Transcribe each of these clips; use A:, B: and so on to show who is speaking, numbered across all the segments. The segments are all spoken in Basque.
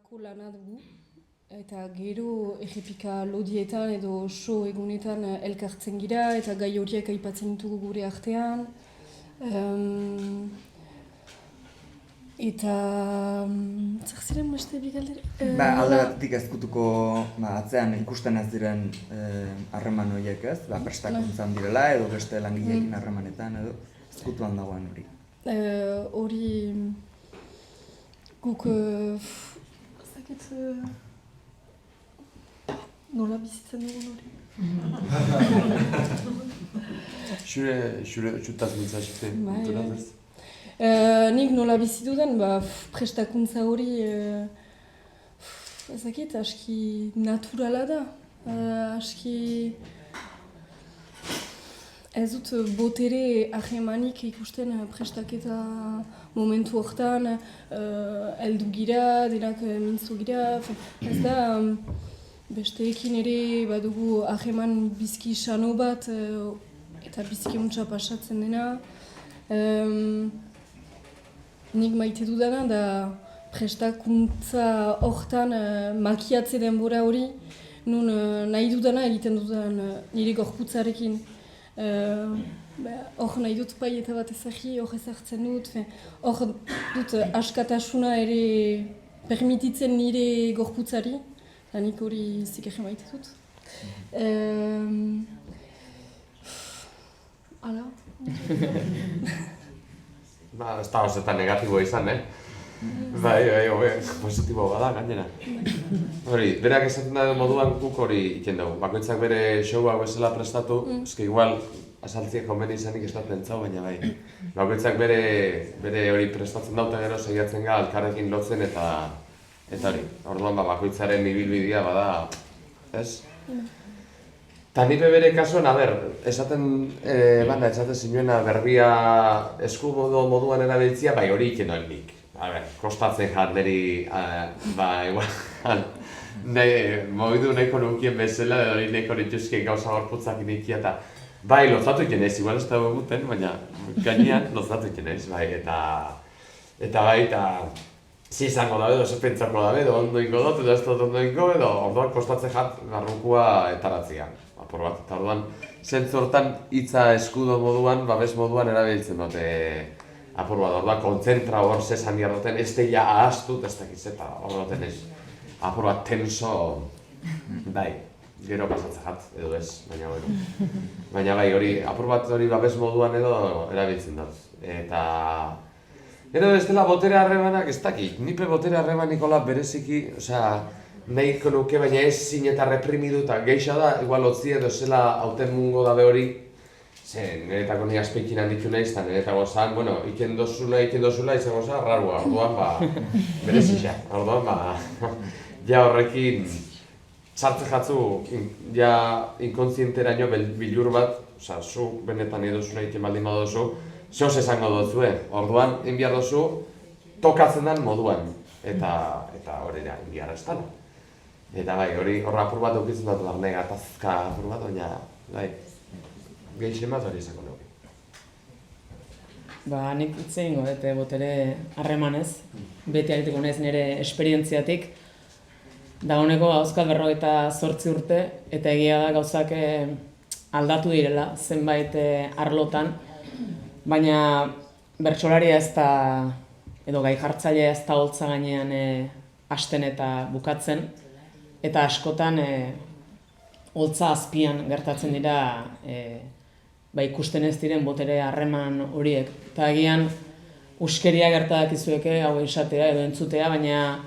A: Horako lana dugu. Eta gero errepika lodietan edo show egunetan elkartzen gira eta gai horiek aipatzen ditugu gure artean. Eta zer ziren beste bi galdera?
B: Alde batetik ezkutuko atzean ikusten ez diren harreman horiek ez, prestakuntzan direla edo beste langileekin harremanetan edo ezkutuan dagoen hori.
A: Hori guk nola bizitzen dugun hori?
C: Xure txutaz mintzazite, duturaz ez?
A: Nik nola bizi dudan, prestakuntza hori aski naturala da. Aski ez dut botere ahemanik ikusten prestaketa momentu hortan, heldu gira, denak mintzo gira, ez da besteekin ere badugu aheman bizki sano bat eta bizki untsa pasatzen dena. Nik maite dudana da prestakuntza hortan makiatze denbora hori, nun nahi dudana egiten dudan nire gorputzarekin. Hor nahi dut paieta bat ezagi, hor ezartzen dut, hor dut askatasuna ere permititzen nire gorputzari, eta nik hori zikerri maite dut. Hala?
C: Ez da osetan negatiboa izan, Bai, positibo bada, gainera. Hori, berak esaten da moduan guk hori iten dugu. Bakoitzak bere showa bezala prestatu, eske igual asaltziek konbeni izanik estatzen zau, baina bai. Bakoitzak bere hori prestatzen daute gero segiatzen ga, elkarrekin lotzen eta hori. Orduan bakoitzaren ibilbidea bada, ez? Eta nire bere kasuan, esaten zinuena berbia esku moduan erabiltzia, bai hori iten noen nik. Kostatzen jat niri, igual, mobidu nahiko nukien bezala, edo nahiko nituzkien gauza gorputzak inikia, eta bai, lozatu iten ez, igual ez da eguten, baina gainean lozatu iten ez, bai, eta bai, izango dabe, edo pentsako dabe, edo ondo ingo dut, edo ez dut ondo ingo, edo orduan kostatzen jat garrukua etaratzea. Apur bat, eta orduan, zentzu hortan hitza eskudo moduan, babes moduan erabiltzen dute apur bat, orduan kontzentra hor zesan duten, ez deia ahaztut, ez dakiz eta hor duten ez apur bat tenso, bai, gero pasatzen jat, edo ez, baina bai, hori, apur bat hori babes moduan edo erabiltzen dut, eta gero ez dela botere harremanak, ez dakit, nipe botere harremanikola bereziki, osea, nahiko nuke, baina ez zin eta reprimidu eta geixa da, igual otzi edo zela hauten mungo dabe hori, niretako ni aspeikin handitu nahiz, eta niretako zan, iken dozula, izango zan, rarua, orduan, berezisa, orduan, ja horrekin, sartze jatzu, ja inkontzienteraino bilur bat, osea, zu benetan edozuna egiten baldin badozu, zehoz esango dozue, orduan, inbiar dozu, tokatzen den moduan, eta hori da, inbiar ez dala. Eta bai, hori horra apur bat eukitzen dut barne gatazka apur bat, baina, bai, gehixen bat hori izango nuke.
D: Nik itzen ingo, botere harremanez, beti aritiko naiz nire esperientziatik. Dagoeneko Euskal 58 urte, eta egia da gauzak aldatu direla zenbait arlotan, baina bertsolaria ez da, edo gai jartzailea ez da holtza gainean hasten eta bukatzen, eta askotan holtza azpian gertatzen dira ikusten ez diren botere harreman horiek. Eta agian uskeria gertadakizueke hau esatea edo entzutea, baina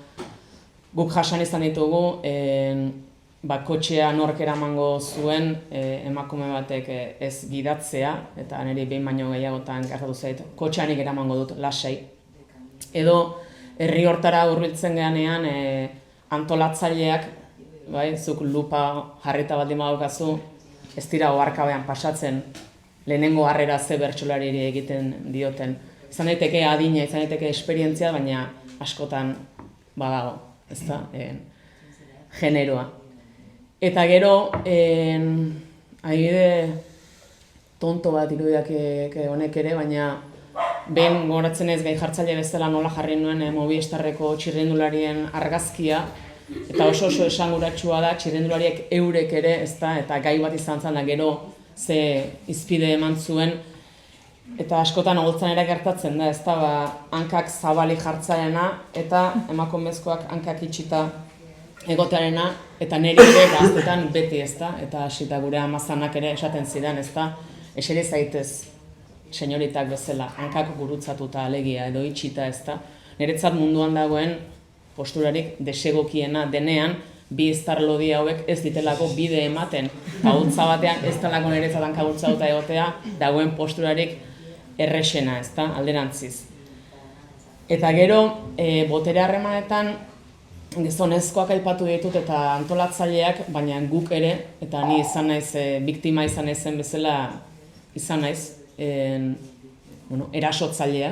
D: guk jasan izan ditugu kotxea nork eramango zuen emakume batek ez gidatzea, eta niri behin baino gehiagotan gertatu zait, kotxeanik eramango dut lasai. Edo herri hortara hurbiltzen geanean antolatzaileak, zuk lupa jarrita baldin badaukazu, ez dira oharkabean pasatzen lehenengo harrera ze bertsolariri egiten dioten. Izan daiteke adina, izan daiteke esperientzia, baina askotan badago, ezta, generoa. Eta gero, adibide tonto bat irudiak honek ere, baina behin gogoratzen ez gai jartzaile bezala nola jarri nuen Movistarreko txirrindularien argazkia, eta oso esanguratsua da txirrindulariek eurek ere, ezta, eta gai bat izan zen da gero ze izpide eman zuen, eta askotan oholtzan ere gertatzen da, ezta, hankak zabali jartzailena eta emakumezkoak hankak itxita egotearena, eta niri ere gaztetan beti, ezta, eta hasita gure amazanak ere esaten zidan, ezta, eseri zaitez senyoritak bezala, hankak gurutzatuta alegia edo itxita, ezta, niretzat munduan dagoen posturarik desegokiena denean, bi iztarlodi hauek ez ditelako bide ematen, gagutza batean ez talako niretzat hankagutzatuta egotea, dagoen posturarik errexena, ezta, alderantziz. Eta gero, botere harremanetan, gizonezkoak aipatu ditut eta antolatzaileak, baina guk ere, eta ni izan naiz, biktima izan naizen bezala izan naiz, erasotzailea.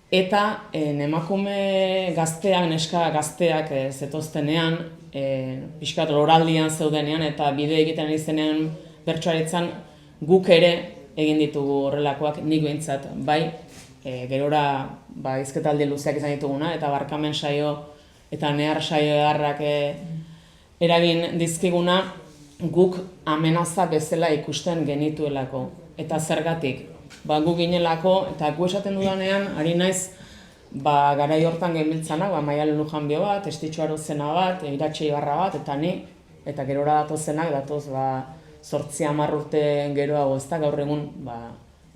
D: Eta emakume gazteak, neska gazteak zetoztenean, pixkat loraldian zeudenean eta bide egiten izenean bertsoaritzan guk ere egin ditugu horrelakoak, nik behintzat, bai, gerora hizketaldi luzeak izan dituguna eta barkamen saio eta nehar saio edarrak eragin dizkiguna guk amenaza bezala ikusten genituelako. Eta zergatik, gu ginelako, eta gu esaten dudanean, ari naiz, garai hortan genbiltzanak, Maialen Lujanbio bat, Estitxo Arozena bat, Iratxe Ibarra bat, eta ni, eta gerora datozenak, datoz 8-10 urte geroago, ez da, gaur egun,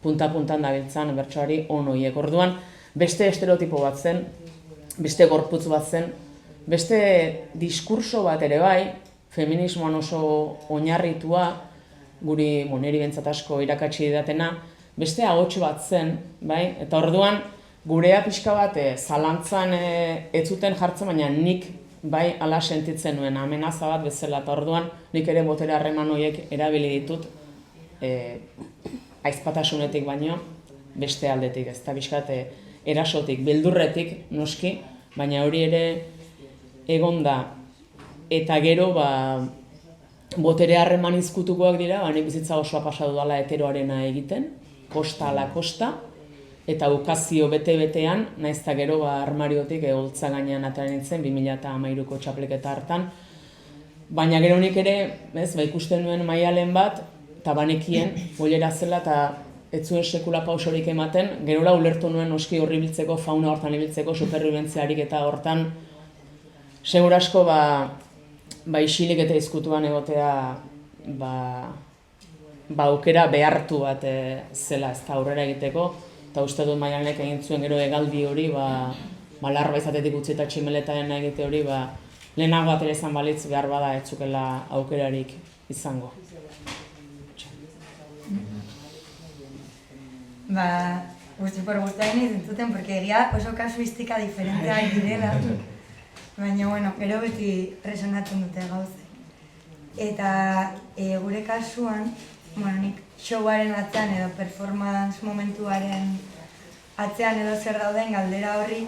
D: punta-puntan dabiltzan bertsoari onoiek. Orduan, beste estereotipo bat zen, beste gorputz bat zen, beste diskurso bat ere bai, feminismoan oso oinarritua, guri niri bentsat asko irakatsi didatena, beste ahots bat zen, bai? Eta orduan, gurea pixka bat zalantzan ez zuten jartzen, baina nik bai ala sentitzen nuen amenaza bat bezala, eta orduan nik ere botere harreman horiek erabili ditut aizpatasunetik baino beste aldetik, ez da pixkat erasotik, beldurretik noski, baina hori ere egon da, eta gero botere harreman izkutukoak dira, nik bizitza osoa pasatu dela heteroarena egiten, kosta ala kosta, eta ukazio bete-betean, naiz eta gero armariotik egoltza gainean atera nintzen 2013ko txapleketa hartan. Baina gero nik ere, ikusten nuen Maialen bat, eta banekien, boilera zela eta ez zuen sekula pausorik ematen, gerora ulertu nuen noski horri biltzeko, fauna hortan ibiltzeko, superbibentziarik eta hortan, segur asko isilik eta izkutuan egotea aukera behartu bat zela ez da aurrera egiteko, eta uste dut Maialenek egin zuen gero hegaldi hori, larba izatetik utzi eta tximeletaren egite hori, lehenago atera izan balitz behar bada ez zukela aukerarik izango.
E: Guztiak nahi zentzuten, porque egia oso kasuistika diferenteak direla. Baina, gero beti resonatzen dute gauze. Eta gure kasuan, nik showaren atzean edo performance momentuaren atzean edo zer dauden galdera horri,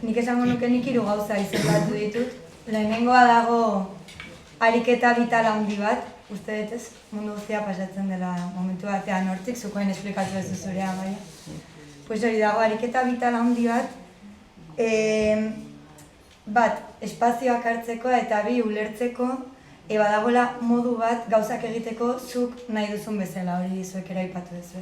E: nik esango nuke nik 3 gauza izendatu ditut. Lehenengoa dago ariketa vital handi bat, uste dut ez, mundu guztia pasatzen dela momentu batean hortik, zukoen esplikatu ez duzurean, baina. Pues hori dago ariketa vital handi bat, espazioak hartzeko eta 2 ulertzeko, badagoela modu bat gauzak egiteko zuk nahi duzun bezala, hori zuek ere aipatu duzu.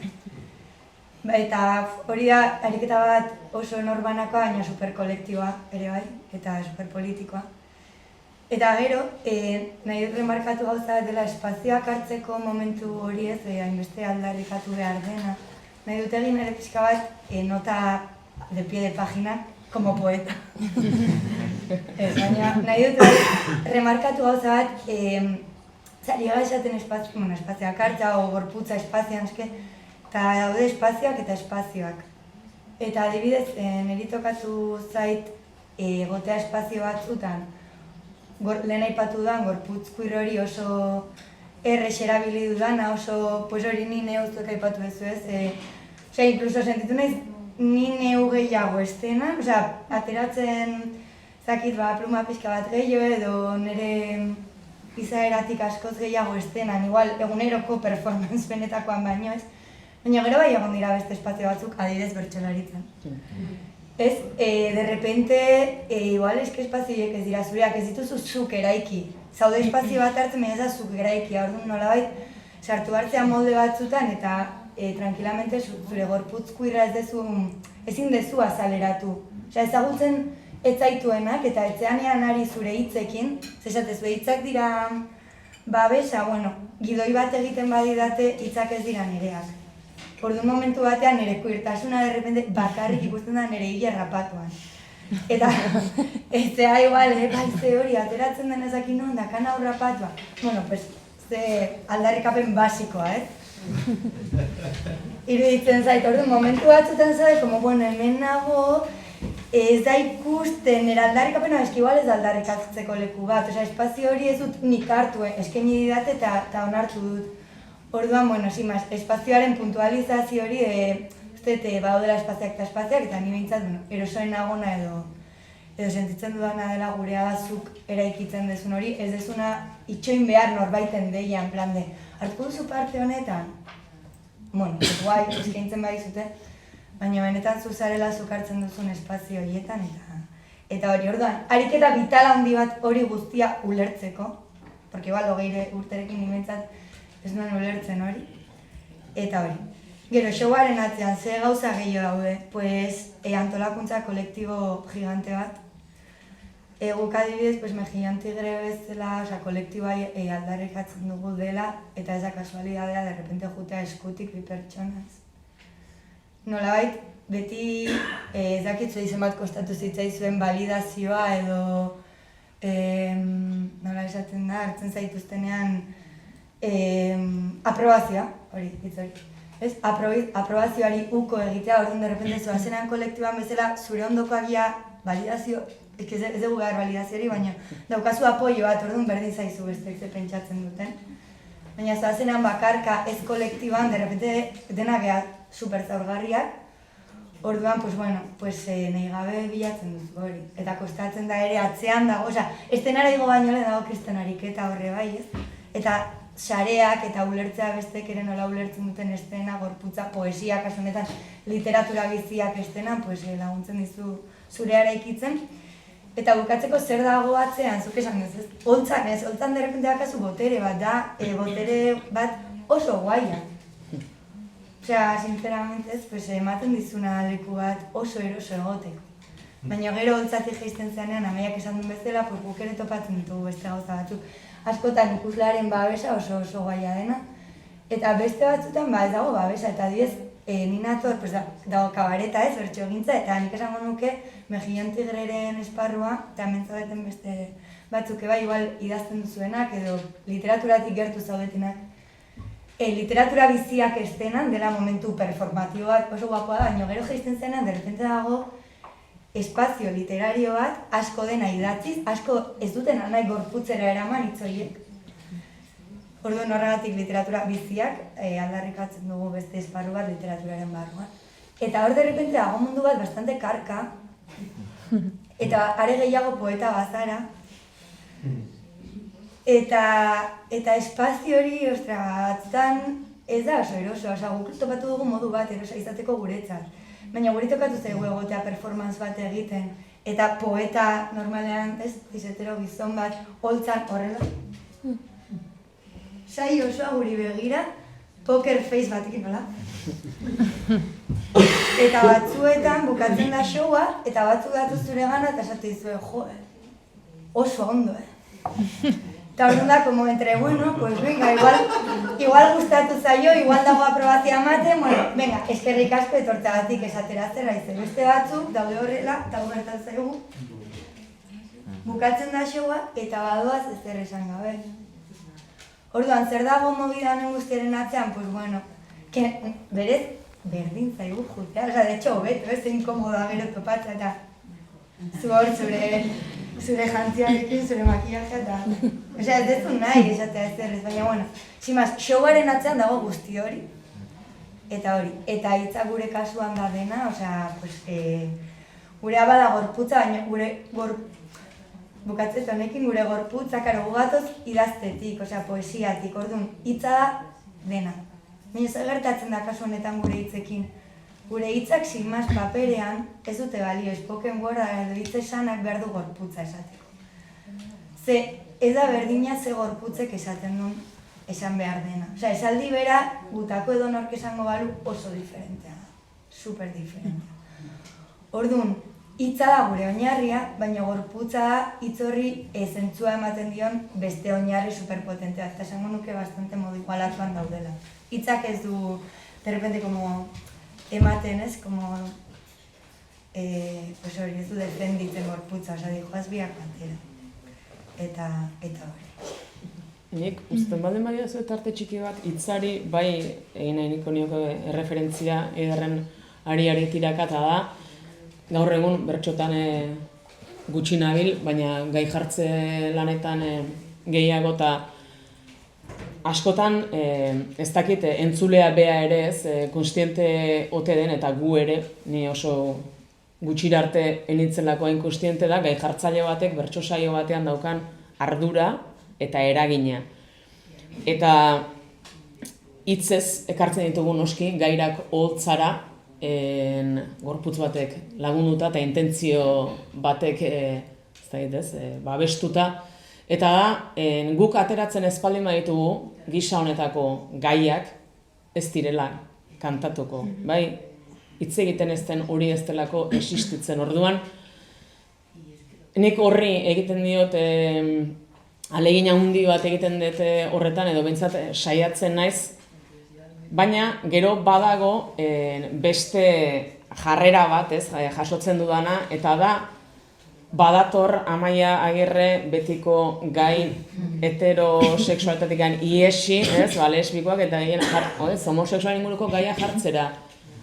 E: Eta hori da, ariketa bat oso norbanakoa, baina superkolektiboa ere bai, eta superpolitikoa. Eta gero, nahi dut remarkatu gauza dela espazioak hartzeko momentu hori ez, hainbeste aldarrikatu behar dena. Nahi dut egin ere pixka bat, nota de pie de página, como poeta. Baina nahi dut remarkatu gauza bat, zari gara esaten espazioak hartza o gorputza espazioan, eta daude espazioak eta espazioak. Eta adibidez, niri tokatu zait egotea espazio batzutan, lehen aipatu dudan gorputz queer hori oso errex erabili dudana, oso hori ni neuztuek aipatu bezu ez. Inkluso sentitu nahiz ni neu gehiago estenan, ateratzen zakit pluma pixka bat gehiago edo nire izaeratik askoz gehiago estenan, igual eguneroko performance benetakoan baino ez. Baina gero bai egon dira beste espazio batzuk adibidez bertsolaritzan. Ez, de repente, igual eske espazioiek ez dira zureak, ez dituzu zuk eraiki. Zaude espazio bat hartzen, baina ez da zuk eraiki, orduan nolabait sartu hartzea molde batzutan eta tranquilamente zure gorputzkuira ezin dezu azaleratu. Osea, ezagutzen ez zaituenak eta etzeanean ari zure hitzekin, zesatez, hitzak dira babesa, gidoi bat egiten badidate hitzak ez dira nireak. Orduan momentu batean nire kuirtasuna de repente bakarrik ikusten da nire hile rapatuan. Eta ezea igual, ze hori ateratzen den ezakin non dakan hau rapatua. Ze aldarrikapen basikoa, Iruditzen zait, orduan momentu batzutan zade, hemen nago, ez da ikusten, nire aldarrikapena eski igual ez aldarrikatzeko leku bat. Espazio hori ez dut nik hartu, eskaini didate eta onartu dut. Orduan, espazioaren puntualizazio hori, badaudela espazioak eta espazioak, eta ni behintzat, erosoen nagona edo sentitzen dudana dela gurea zuk eraikitzen dezun hori, ez dezuna itxoin behar norbaiten deia, en plan de, hartuko duzu parte honetan? Guai, eskaintzen bai zute, baina benetan zuzarela zuk hartzen duzun espazio horietan, eta hori, orduan, ariketa vital handi bat hori guztia ulertzeko, porque igual, 20 urterekin nimentzat, ez nuen ulertzen hori, eta hori. Gero, showaren atzean, ze gauza gehiago daude, antolakuntza kolektibo gigante bat. Guk adibidez, Mejiantigre bezala, kolektiboa aldarrikatzen dugu dela, eta ez da kasualidadea, de repente jutea eskutik bi pertsonaz. Nolabait, beti ez dakitzu izen bat kostatu zitzaizuen validazioa edo, nola esaten da, hartzen zaituztenean, aprobazioa, hori, hitz hori. Aprobazioari uko egitea, orduan de repente zoazenan kolektiboan bezala zure ondokoagia validazio, ez dugu behar validazioari, baina daukazu apoio bat, orduan berdin zaizu besteek ze pentsatzen duten. Baina zoazenan bakarka ez kolektiboan, de repente denak geha super zaurgarriak, orduan, nahi gabe bilatzen duzu hori. Eta kostatzen da ere atzean dago, estenara igo baino lehen dago kristen ariketa horre bai, ez? Eta sareak eta ulertzea bestek ere nola ulertzen duten estena, gorputza, poesia, kasu honetan literatura biziak estena, laguntzen dizu zure eraikitzen. Eta bukatzeko zer dago atzean, zuk esan ez, holtzan derrepente dakazu botere bat da, botere bat oso guaia. Osea, sinceramente ez, ematen dizuna leku bat oso eroso egoteko. Baina gero holtzatik jaisten zenean, amaiak esan duen bezala, guk ere topatzen ditugu beste gauza batzuk. Askotan ikuslearen babesa oso gaia dena. Eta beste batzutan ez dago babesa, eta adibidez, ni nator, dago kabareta ez, bertso egintza, eta nik esango nuke Mejiantigreren esparrua, eta mentzabeten beste batzuk eba igual idazten duzuenak, edo literaturatik gertu zaudetenak. Literatura biziak estenan dela momentu performatibo bat oso guapoa da, baina gero jaisten zenean, derrepente dago espazio literario bat, asko dena idatziz, asko ez dutena nahi gorputzera eraman hitzoiek. Orduan horregatik literatura biziak aldarrikatzen dugu beste esparru bat literaturaren barruan. Eta hor derrepente dago mundu bat bastante karka, eta are gehiago poeta bazara. Eta espazio hori, batzutan ez da oso eroso, guk topatu dugu modu bat erosa izateko guretzat. Baina guri tokatu zaigu egotea performance bat egiten, eta poeta normalean, izetero gizon bat, holtzan horrela. Sai osoa guri begira, poker face batekin nola. Eta batzuetan bukatzen da showa, eta batzuk datu zure gana, eta esate dizue, oso ondo, Eta orduan da, como entre, venga, igual gustatu zaio, igual dago aprobazioa ematen, venga, eskerrik asko etortzagatik esatera zera izan. Beste batzuk, daude horrela, eta gertatu zaigu. Bukatzen da showa, eta badoaz ez zer esan gabe. Orduan, zer dago movida honen guztiaren atzean, berez, berdin zaigu jutea, de hecho, hobeto, ez inkomoda gero topatza, eta zure jantziarekin, zure makillaje eta... Osea, ez dezu nahi esatea ez zerrez, baina, simaz, showaren atzean dago guzti hori. Eta hori, eta hitza gure kasuan da dena, osea, gure bada gorputza, baina bukatzez honekin gure gorputza, karo, gugatoz idaztetik, osea, poesiatik, orduan, hitza da dena. Baina zer gertatzen da kasu honetan gure hitzekin. Gure hitzak sigmas paperean ez dute balio, spoken word edo hitz esanak behar du gorputza esateko. Ze ez da berdina ze gorputzek esaten duen esan behar dena. Osea, esaldi bera gutako edo nork esango balu oso diferentea da. Super diferentea. Orduan, hitza da gure oinarria, baina gorputza da hitz horri zentzua ematen dion beste oinarri superpotentea. Eta esango nuke bastante modu igualatuan daudela. Hitzak ez du, de repente, como ematen, ez? Como, pues hori, ez du defenditzen gorputza, osea, dijoaz biak batera. Eta hori.
D: Nik, usten baldin badia zu arte txiki bat, hitzari bai egin nahi niko nioke erreferentzia ederren ari tirakata da. Gaur egun bertxotan gutxi nabil, baina gai jartze lanetan gehiago eta askotan ez dakit entzulea bea ere ez, konstiente ote den eta gu ere, ni oso gutxira arte enitzelakoa inkonstiente da, gai jartzaile batek bertso saio batean daukan ardura eta eragina. Eta hitzez ekartzen ditugu noski gairak oholtzara gorputz batek lagunduta eta intentzio batek babestuta. Eta da, guk ateratzen espaldin baditugu gisa honetako gaiak ez direla kantatuko. Bai, hitz egiten ez den hori ez delako existitzen. Orduan, nik horri egiten diot ahalegin handi bat egiten dut horretan edo behintzat saiatzen naiz, baina gero badago beste jarrera bat, jasotzen dudana, eta da badator Amaia Agirre betiko gai heterosexualitatik iesi, lesbikoak eta homosexualen inguruko gaia jartzera.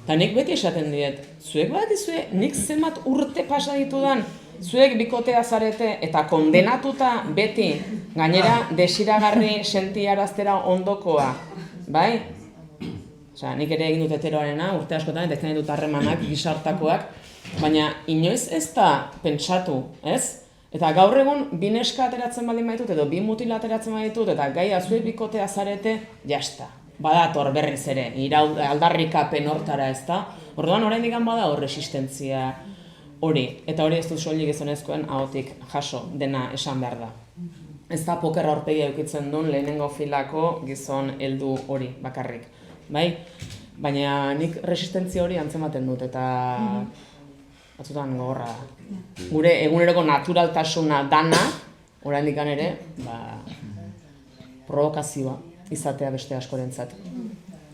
D: Eta nik beti esaten diet, zuek badakizue nik zenbat urte pasa ditudan, zuek bikotea zarete eta kondenatuta beti gainera desiragarri sentiaraztera ondokoa, bai? Osea, nik ere egin dut heteroarena urte askotan eta ez dut harremanak gizartakoak, baina inoiz ez da pentsatu, ez? Eta gaur egun bi neska ateratzen baldin baditut edo bi mutila ateratzen baditut eta gaia zuek bikotea zarete, jasta. Badator berriz ere, aldarrikapen hortara, ez da? Orduan oraindik badago resistentzia hori, eta hori ez dut soilik gizonezkoen ahotik jaso dena esan behar da. Ez da poker aurpegia edukitzen duen lehenengo filako gizon heldu hori bakarrik, bai? Baina nik resistentzia hori antzematen dut eta batzutan gogorra da. Gure eguneroko naturaltasuna dana, oraindik ere, provokazioa izatea beste askorentzat.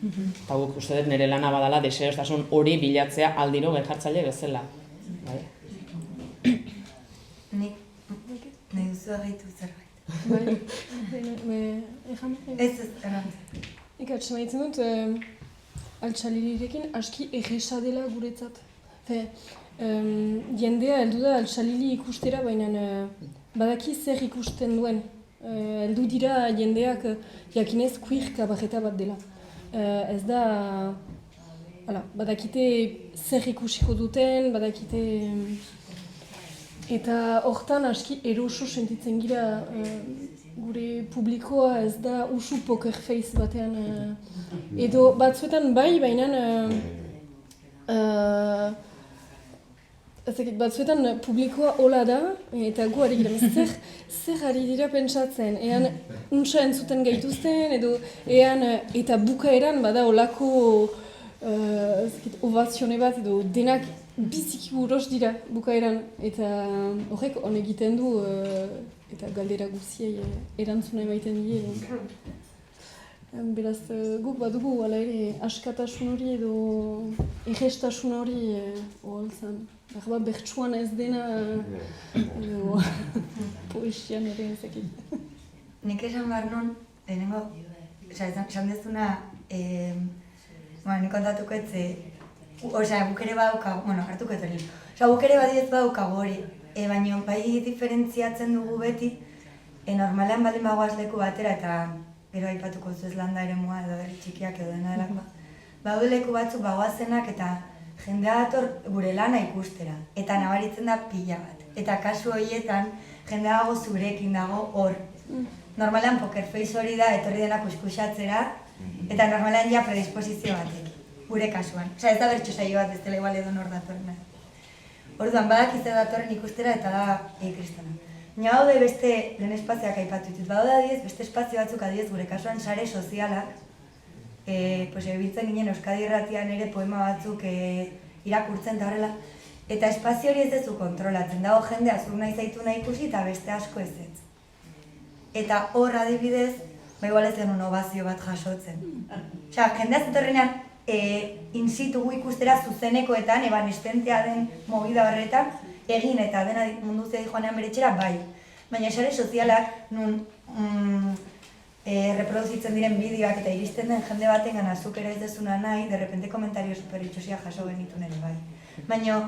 D: Eta guk uste dut nire lana badala deseostasun hori bilatzea aldiro jartzaile bezala.
E: Nik nahi duzu agaitu zerbait.
A: Bai,
E: Ez, erantzun.
A: Nik atxamaitzen dut, altxalilirekin aski egesa dela guretzat. Jendea heldu da altxalili ikustera, baina badaki zer ikusten duen. Heldu dira jendeak jakinez queer kabareta bat dela. Ez da, badakite zer ikusiko duten, badakite... Eta hortan aski eroso sentitzen gira gure publikoa ez da usu poker face batean. Edo batzuetan bai, baina batzuetan publikoa hola da, eta gu ari gira, zer ari dira pentsatzen, ean untsa entzuten gaituzten, edo ean eta bukaeran bada holako ovazione bat, edo denak biziki uros dira bukaeran, eta horrek hon egiten du, eta galdera guziei erantzuna emaiten die. Beraz, guk badugu ala ere askatasun hori edo egestasun hori oholtzan. Bertsuan ez dena edo poesian ere ezakit.
E: Nik esan behar nun, lehenengo, esan dezuna, nik kontatuko etze, guk ere badaukago, hartuko ez hori. Guk ere badiet badaukago hori, baina bai diferentziatzen dugu beti, normalean baldin bagoaz leku batera eta gero aipatuko zu Landa eremua edo herri txikiak edo dena delakoa. Baude leku batzuk bagoazenak eta jendea dator gure lana ikustera, eta nabaritzen da pila bat. Eta kasu horietan, jendea dago zurekin dago hor. Normalean poker face hori da, etorri dena kuskusatzera, Eta normalean ja predisposizio batek, gure kasuan. Osea, ez da bertso saio bat, ez dela igual edo nor datorrena. Orduan, badakizte datorren ikustera eta da kristona. Baina haude beste lehen espazioak aipatu ditut. Badaude adibidez, beste espazio batzuk adibidez gure kasuan sare sozialak. Ebiltzen ginen Euskadi Irratian ere poema batzuk irakurtzen da horrela. Eta espazio hori ez duzu kontrolatzen. Dago jendea zur nahi zaitu nahi ikusi eta beste asko ez ez. Eta hor adibidez, igual ez denun ovazio bat jasotzen. Osea, jendea zetorrenean in situ gu ikustera zuzenekoetan, ebanestentea den movida horretan, egin eta dena munduzea joanean bere etxera, bai. Baina sare sozialak, nun reproduzitzen diren bideoak eta iristen den jende baten gana zuk ere ez dezuna nahi, derrepente komentario super itxosia jaso genitun ere, bai. Baina,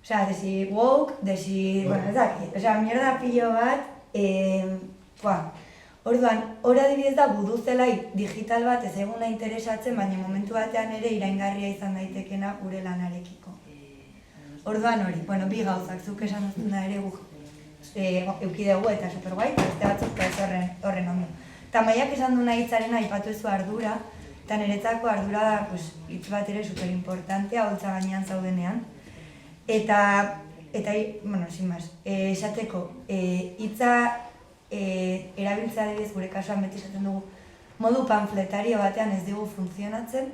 E: osea, desi woke, desi, bueno, ez daki, osea, mierda pilo bat, orduan, hor adibidez da buduzelai digital bat ez eguna interesatzen, baina momentu batean ere iraingarria izan daitekena gure lanarekiko. Orduan hori, bueno, bi gauzak, zuk esan duzun da ere guk eukidegu eta superguai, beste batzuk ez horren ondo. Eta Maiak esan duna hitzaren aipatu ezu ardura, eta niretzako ardura da hitz bat ere superimportantea, holtza gainean zaudenean. Eta, bueno, sin más, esateko, hitza erabiltzea adibidez gure kasuan beti esaten dugu modu panfletario batean ez digu funtzionatzen.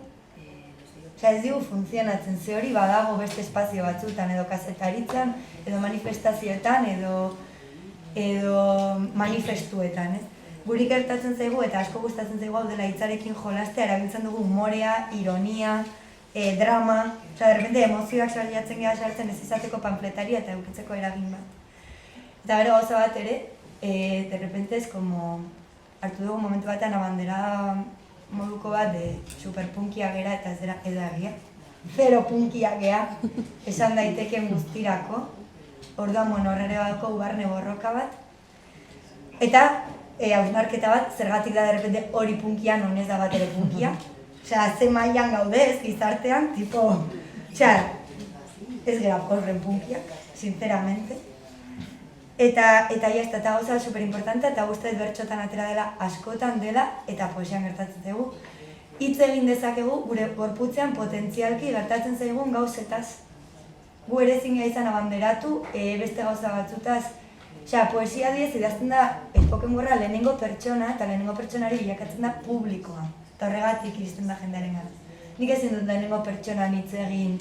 E: Osea, ez digu funtzionatzen, ze hori badago beste espazio batzutan, edo kazetaritzan, edo manifestazioetan, edo manifestuetan, ez? Guri gertatzen zaigu eta asko gustatzen zaigu hau dela hitzarekin jolastea, erabiltzen dugu humorea, ironia, drama, osea, derrepente emozioak sartzen gara sartzen ez izateko panfletaria eta eukitzeko eragin bat. Eta gero gauza bat ere, derrepente ez como hartu dugu momentu batean abandera moduko bat de superpunkia gera eta ez dira edagia. Zero punkia gea, esan daiteken guztirako. Orduan, horrere badako barne borroka bat. Eta hausnarketa bat, zergatik da derrepente hori punkia, non ez da bat ere punkia. Osea, ze mailan gaude ez gizartean, tipo, osea, ez gara horren punkiak, sinceramente. Eta gauza superimportantea eta guztiz bertxotan atera dela, askotan dela, eta poesian gertatzen zaigu. Hitz egin dezakegu gure gorputzean potentzialki gertatzen zaigun gauzetaz. Gu ere ezin gara izan abanderatu beste gauza batzutaz. Osea, poesia diez idazten da Spoken-Wordra lehenengo pertsona, eta lehenengo pertsonari bilakatzen da publikoa. Eta horregatik iristen da jendearen gara. Nik ezin dut lehenengo pertsonan hitz egin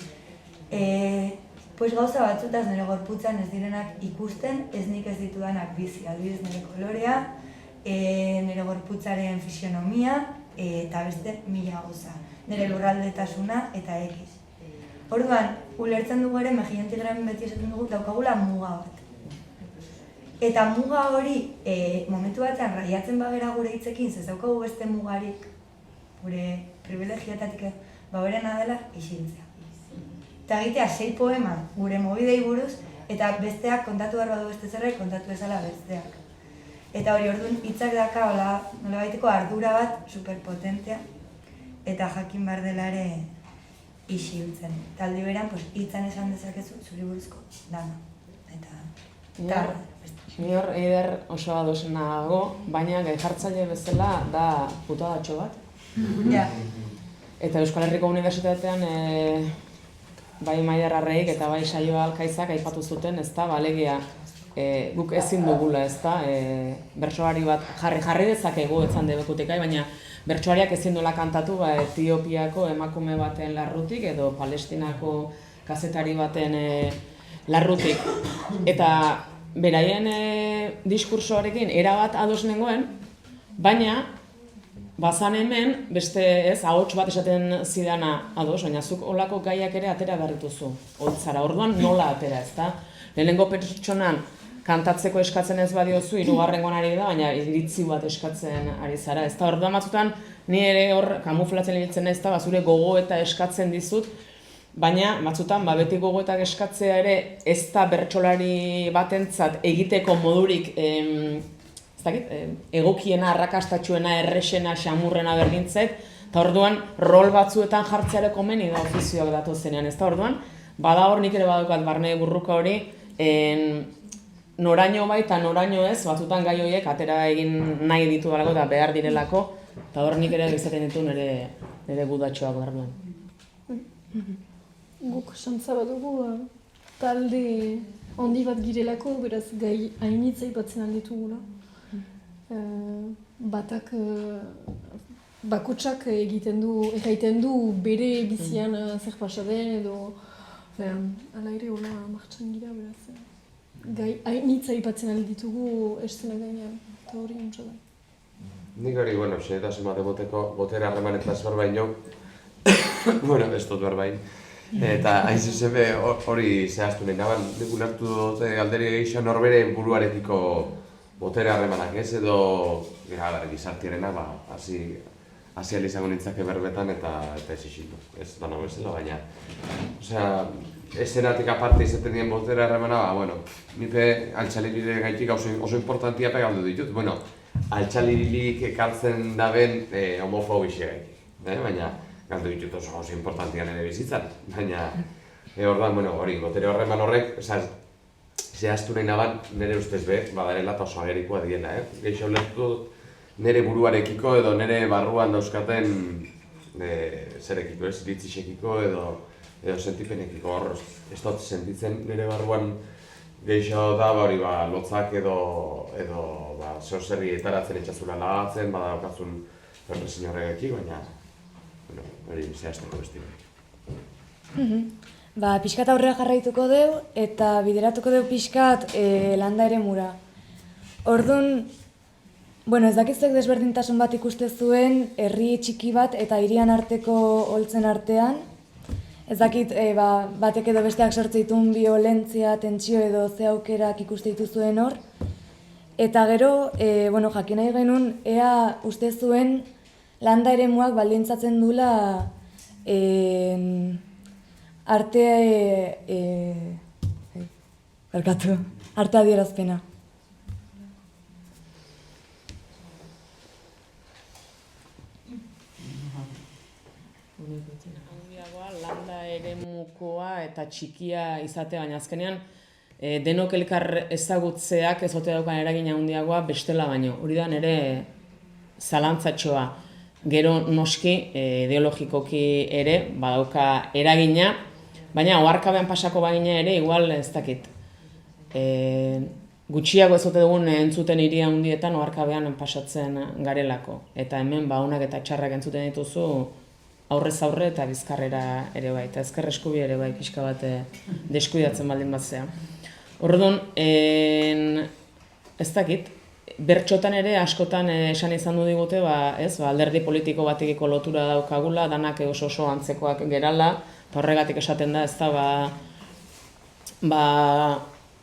E: gauza batzutaz nire gorputzan ez direnak ikusten, ez nik ez ditudanak bizi. Adibidez nire kolorea, nire gorputzaren fisionomia, eta beste mila gauza. Nire lurraldetasuna eta egiz. Orduan, ulertzen dugu ere, Mejiantigramen beti esaten dugu, daukagula muga bat. Eta muga hori, momentu batean raiatzen bagera gure hitzekin, ez daukagu beste mugarik, gure privilegioetatik baberena dela, isiltzea. Eta egitea 6 poema gure mobidei buruz, eta besteak kontatu behar badu beste zerrek, kontatu ezala besteak. Eta hori orduan hitzak daka, nola baiteko ardura bat superpotentea, eta jakin behar dela ere isiltzen. Eta aldi beran, hitzan esan dezakezu zuri buruzko dana.
D: Ni hor eider oso adosena dago, baina gai jartzaile bezala da putadatxo bat. Eta Euskal Herriko Unibertsitatean bai Maider Arreik eta bai Saio Alkaizak aipatu zuten, ezta, alegia guk ezin dugula, ezta, bertsoari bat jarri dezakegu etzan debekutik, baina bertsoariak ezin duela kantatu Etiopiako emakume baten larrutik edo Palestinako kazetari baten larrutik. Eta beraien diskursoarekin erabat ados nengoen, baina bazan hemen, beste ahots bat esaten zidana ados, baina zuk olako gaiak ere atera behar dituzu, holtzara. Orduan nola atera, ezta? Lehenengo pertsonan kantatzeko eskatzen ez badiozu, hirugarrengoan ari da, baina iritzi bat eskatzen ari zara, ezta? Orduan batzutan ni ere hor kamuflatzen ibiltzen naiz, ezta, zure gogoeta eskatzen dizut, baina batzutan beti gogoetak eskatzea ere ez da bertsolari batentzat egiteko modurik egokiena, arrakastatxuena, errexena, xamurrena berdintzait, eta orduan rol batzuetan jartzeare komeni da ofizioak datozenean, ez da orduan, bada hor nik ere badaukat barne burruka hori, noraino bai eta noraino ez, batzutan gai horiek atera egin nahi ditu dalako eta behar direlako, Eta hor nik ere izaten ditu nire gudatxoak barruan.
A: Guk xantza bat dugu talde handi bat girelako, beraz gai hainitza ipatzen alditugula. Batak bakotsak egiten du bere bizian zer pasa den edo ala ere hola martxan gira, beraz gai hainitza ipatzen alditugu estena gainean, eta hori untsa da.
C: Nik hori, xehetasun bat egoteko botere harremanetaz berbaino, ez dut berbain. Eta hain zuzen hori zehaztu nahi naban, nik ulertu dute galderi gehiago norbere buruarekiko botere harremanak ez, edo gizartierena, hasi izango nintzake berbetan eta ez isildu, ez dana bezala, baina. Osea, eszenatik aparte izaten dien botere harremana, nipe altxalirire gaitik oso importantia pegaldu ditut. Altxaliririk ekartzen daben homofobixe gaitik, baina galdu ditut oso importantian ere bizitzan, baina orduan, hori, botere harreman horrek, zehaztu nahi naban, nire ustez badarela eta oso agerikoa diela, Geixo lertu nire buruarekiko edo nire barruan dauzkaten zerekiko, iritzixekiko edo sentipenekiko hor, ez dut sentitzen nire barruan geixo da lotzak edo zehozerri etaratzen etxazula lagatzen, badakazun represin horregekik, baina hori zehazteko besti hori.
F: Pixkat aurrera jarraituko deu eta bideratuko deu pixkat landa eremura. Orduan, ez dakizuek desberdintasun bat ikuste zuen herri txiki bat eta hirian arteko holtzen artean. Ez dakit batek edo besteak sortze ditun biolentzia, tentsio edo ze aukerak ikuste dituzuen hor. Eta gero, jakin nahi genuen, ea uste zuen landa eremuak baldintzatzen duela arte adierazpena.
D: Landa eremukoa eta txikia izatea, baina azkenean denok elkar ezagutzeak ez ote daukan eragina handiagoa bestela baino. Hori da nire zalantzatxoa. Gero noski ideologikoki ere badauka eragina, baina oharkabean pasako bagina ere igual ez dakit. Gutxiago ez ote dugun entzuten hiria handietan oharkabean pasatzen garelako. Eta hemen onak eta txarrak entzuten dituzu aurrez aurre eta bizkarrera ere bai, eta ezker eskubi ere bai pixka bat deskuidatzen baldin batzea. Orduan, ez dakit, bertxotan ere askotan esan izan du digute, alderdi politiko batekiko lotura daukagula, danak oso antzekoak gerala, eta horregatik esaten da, ez da,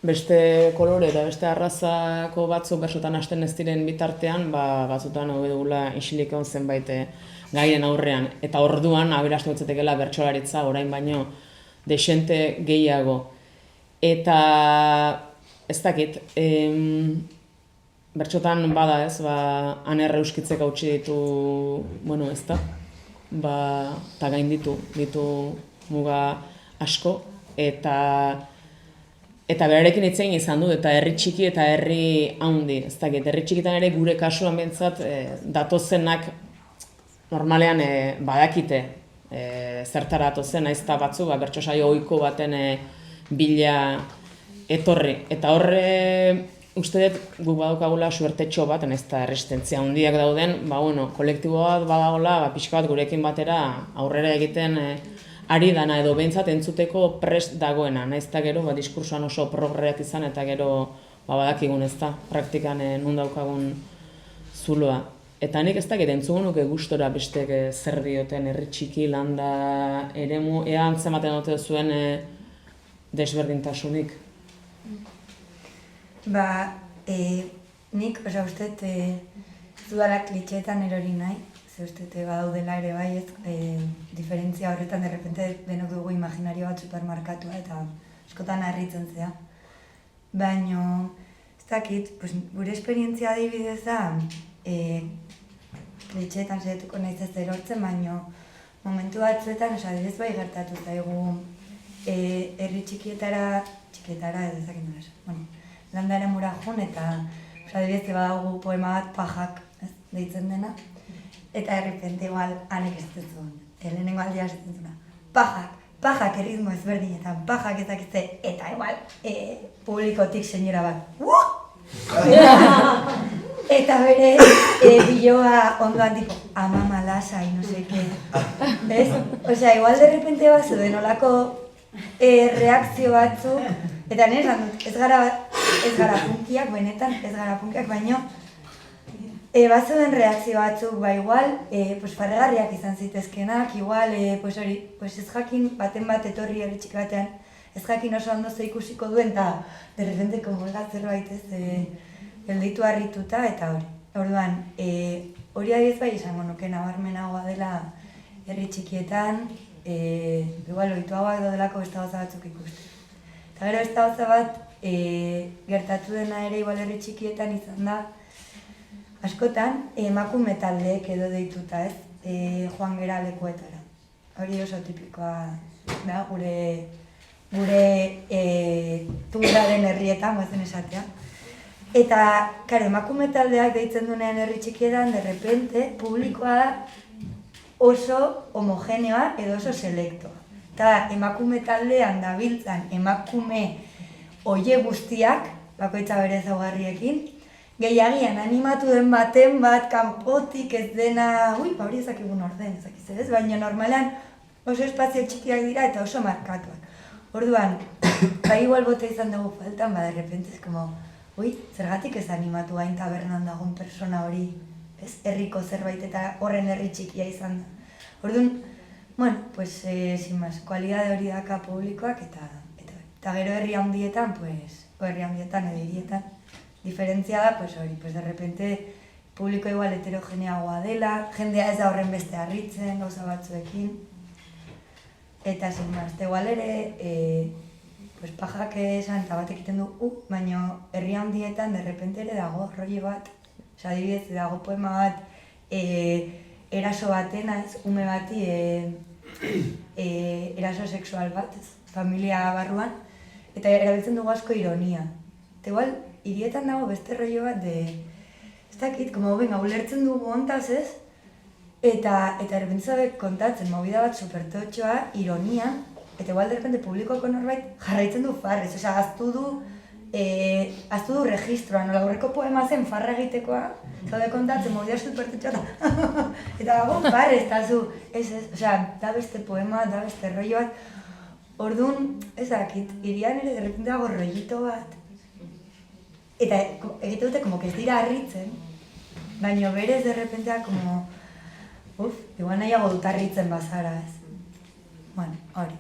D: beste kolore eta beste arrazako batzuk bertxotan hasten ez diren bitartean, batzutan hobe dugula isilik egon zenbait gaien aurrean, eta orduan aberastu gutzetekela bertsolaritza orain baino desente gehiago. Eta ez dakit, bertxotan bada ez, anerre euskitzek hautsi ditu, ez da, eta gain ditu muga asko, eta berarekin itzein izan dut, eta herri txiki eta herri handi, ez dakit, herri txikitan ere gure kasuan behintzat datozenak normalean badakite zertara atozen, naiz eta batzu bertso saio ohiko baten bila etorri. Eta horre uste dut guk badaukagula suertetxo bat, naiz eta erresistentzia handiak dauden, kolektibo bat badagoela, pixka bat gurekin batera aurrera egiten ari dana edo behintzat entzuteko prest dagoena, naiz eta gero diskursoan oso progreak izan eta gero badakigun ez da, praktikan nun daukagun zuloa. Eta nik ez dakit entzungo nuke gustora bestek zer dioten herri txiki, landa, eremu, ea antzematen dute zuen desberdintasunik?
E: Nik, uste zudala klitxeetan erori nahi, ze uste badaudela ere bai ez, diferentzia horretan derrepente denok dugu imaginario bat supermarkatua eta askotan harritzen zea. Baina, ez dakit, gure esperientzia adibidez da, klitxeetan saiatuko naiz ez erortzen, baina momentu batzuetan, adibidez bai gertatu zaigu herri txikietara edo ezakin nola, landa eremura joan eta adibidez badago poema bat pajak deitzen dena, Eta errepente igual anek esaten zuen, lehenengo aldia esaten zuena. Pajak erritmo ezberdinetan, pajak ezakitze, eta igual publikotik senyora bat. Eta bere biloa ondoan tipo, ama malasai, no seke. Ez? Osea, igual de repente bazuden olako reakzio batzuk, eta nire esan dut, ez gara punkiak, benetan, ez gara punkiak, baino, bazuden reakzio batzuk, ba igual, farregarriak izan zitezkenak, igual, ez jakin baten bat etorri herri txiki batean, ez jakin oso ondo ze ikusiko duen, eta de repente komolga zerbait ez, gelditu harrituta, eta hori. Orduan, hori adiez bai izango nuke nabarmenagoa dela herri txikietan, igual ohituagoak daudelako beste gauza batzuk ikusten. Eta gero beste gauza bat, gertatu dena ere igual herri txikietan izan da, askotan emakume taldeek edo deituta ez, joan gera lekuetara. Hori oso tipikoa da, gure tungraren herrietan, goazen esatea. Eta, karo, emakume taldeak deitzen duenean herri txikietan, de repente, publikoa da oso homogeneoa edo oso selektoa. Eta emakume taldean dabiltzan emakume oie guztiak, bakoitza bere ezaugarriekin, gehiagian animatu den baten bat, kanpotik ez dena, hori ezakigun orden, ezakiz ez, baina normalean oso espazio txikiak dira eta oso markatuak. Orduan, igual bote izan dugu faltan, de repente ez como, zergatik ez animatu hain tabernan dagoen persona hori, herriko zerbait eta horren herri txikia izan da. Orduan, bueno, pues, sin más, kualidade hori daka publikoak eta gero herri handietan, edo hirietan, diferentzia da, pues hori, pues de repente publiko igual heterogeneagoa dela, jendea ez da horren beste harritzen, gauza batzuekin, eta sin más, igual ere, pues pajak esan eta batek egiten du, baina herri handietan de repente ere dago roi bat, adibidez, dago poema bat, eraso batena, ume bati eraso sexual bat, familia barruan, eta erabiltzen dugu asko ironia. Eta igual, hirietan dago beste roi bat ez dakit, ulertzen dugu hontaz ez, eta erbentzabek kontatzen, movida bat supertotxoa, ironia, eta igual de repente publikoako norbait jarraitzen du farrez, osea, aztu du registroa, nola aurreko poema zen farra egitekoa, zaude kontatzen, movida supertotxoa, eta dago farrez, eta zu, osea, da beste poema, da beste rollo bat, orduan, ez dakit, hirian ere de repente dago rollito bat, eta egite dute, como que ez dira harritzen, baina berez de repentea, como, igual nahiago dut harritzen bazara, ez. Bueno, hori.